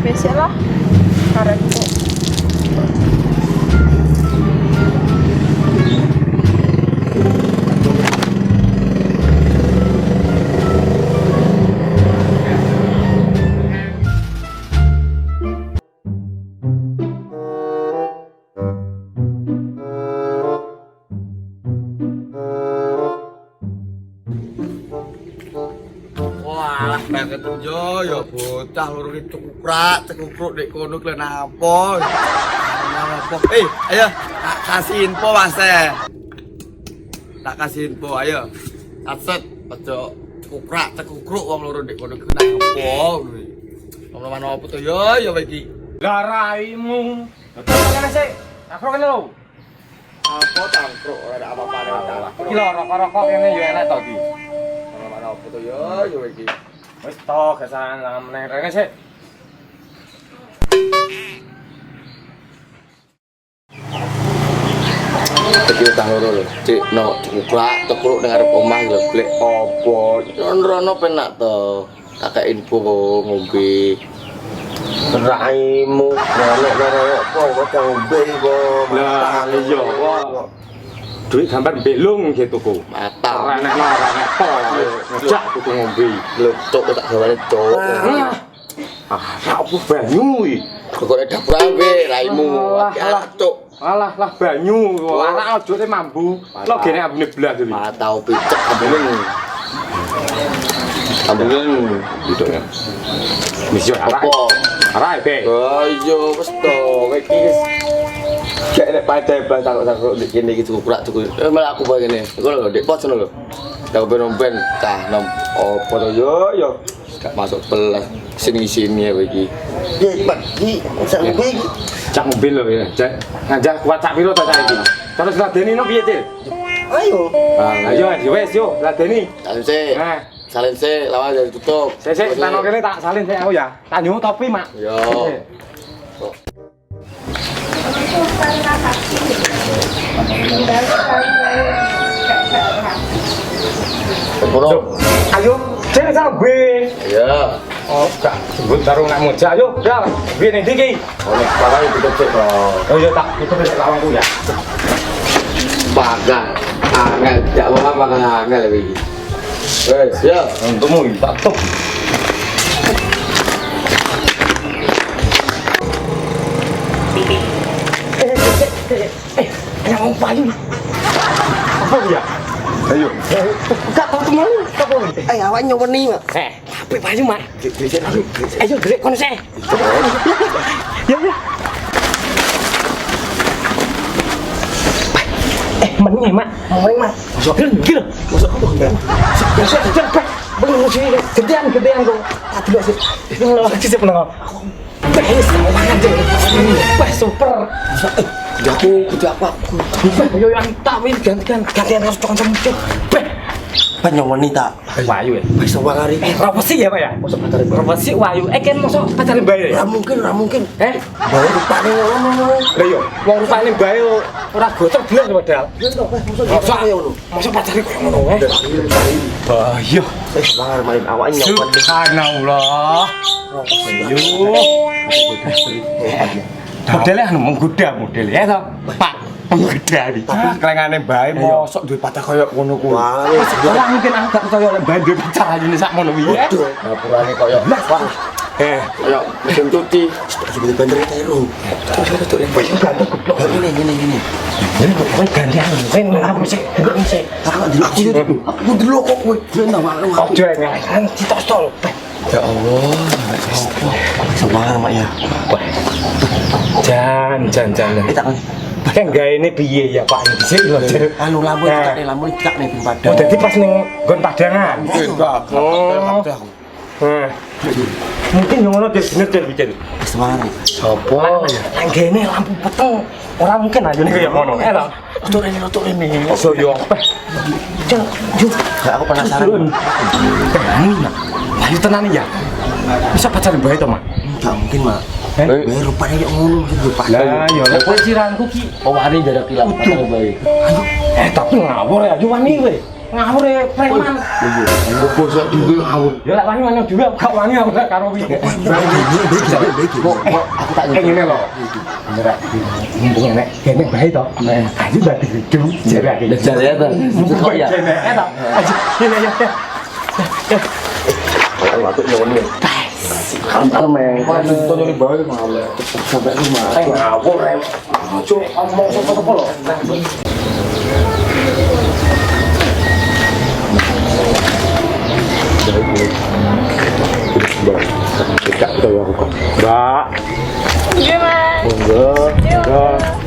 spesial lah karepku. Wah, nek ketenjo ya bocah loro iki cekukruk dek kono klen apa. Ayo tak kasih info Mas. Tak kasih info ayo. Aset aja cekukruk wong loro dek kono klen apa. Ngomong apa to yo iki. Lah raimu. Kene sik. Aku kene lho. Apa tangkruk ora ada apa-apa. Iki lho rokok-rokok kene yo enak to iki. Ngomong apa to yo iki. Wis to gesaran meneng rene sik. Iki utang loro lho. Cik no cekukruk ning arep omah lho golek apa. Rono penak to. Tak kei info ngombe. Raimu ngelok-ngelok kok ngombe kok. Lah iya kok. Duit gambar belung gitu tuku. Mata. Renek to. Ngejak tuku ngombe. Lho cok tak gawane cok. Ah, apa banyu iki? Kok ada dapur awe raimu. Alah cok. Alah lah banyu. Anak ojo te mambu. Lo gene ambune blas iki. Mata picek ambulen. Ambulen gitu ya. Wis yo Apa? Arai be. Oh iya wis to. Iki gak nek padha blas takok ndek kene iki cukup cukup. Malah aku bae ngene. Iku lho ndek pos ngono lho. Tak ben tah nom opo to yo. Gak masuk belas sini-sini ya iki. Iki sampe Cak mobil lho ya. Ngajak kuat sak piro ta cak iki. Terus ladeni no piye, Cil? ayo. Ayo wis yo ladeni. Salin Nah, salin lawan dari tutup. sik tano kene tak salin sik aku ya. Tak nyuwun topi, Mak. Yo. Sepuluh. Ayo, Cil sampe. Ya. Oh, gak sebut karo nek mojak. Ayo, ya. Piye ning ndi iki? Oleh kepala itu cek loh. Oh iya tak tutup sik lawangku ya. Pagan. Angel, jak wong apa angel iki. Wes, ya. Untukmu tak tutup. Yang mau payu. Apa ya? Ayo. Gak tau temen. Apa iki? Awak nyoweni, Mak. Apik payu, Mak. Ayo gelek kono sik. Ya ya. Mending Mak. Mending Mak. Masuk gila. Masuk apa enggak? Masuk cepet. Belum sih. Gedean kok. Tak dulu sih. Lagi sih penang. Bes, aja. Wah, super. Kudu aku. Yo yang tak win gantian harus cocok semut. Beh. Penyoweni tak. Wayu ya. Wis wangari. Rawasi ya, Pak ya? Mosok pacare Rawasi wayu. Kan mosok pacare bae ya? Ora mungkin. Eh, Bae rupane ngono. lha yo, wong rupane bae ora gocok belas padahal. Mosok ayo ngono. Mosok pacare koyo ngono wae. Iya. Wis wangar main awak nyoweni. Subhanallah. Yo. Modelnya anu menggoda model ya toh. Pak, menggoda iki. Kelengane bae mosok duwe pacar koyo ngono kuwi. Wah, Ora mungkin aku gak percaya lek bae duwe pacar ayune sak mono kuwi. Dapurane koyo wah, koyo mesin cuci. Sebut bener teru. Ini. Ini kowe gantian, kowe aku sik, sik. Aku dulu kok kowe. Bentar malu. Ojo kan ditostol. Ya Allah. Semangat Mak ya. Jan. Kita Kan gawe ini piye ya Pak? Dhisik lho, Cil. anu lampu cak nih ping padang. Oh, dadi pas ning nggon padangan. Oh. Nah. Mungkin yang ngono bener Cil bikin. Semangat. Sopo? Nang gene lampu peteng. Ora mungkin ayune kaya ngono. Lho. Ojo rene. Ojo yo. Cil, yo. Aku penasaran. Ayo tenan ya. Bisa pacaran bae to, Mak? Enggak mungkin, Mak. Bae rupane kaya ngono sing padang. Lah, yo lek kowe ciranku ki Oh, hari jarak kilat pacar bae. tapi ngawur ya, yo wani kowe. ngawur ya preman. Iya, bosok dhewe ngawur. Ya lek wani juga gak wani aku lek karo wi. Aku tak Ngene lho. Bener mumpung nek kene bae to. Ayo dadi video jare aku. Jare ya ta. Kok ya? Ya to. Ayo ya. Aku matuk nyuwun. Kantor meng. Tonton ini bae malah sampai rumah. Ngawur rem. Ojo omong sapa-sapa lho. Tidak tahu aku kok. Mbak. Gimana? Monggo. Gimana?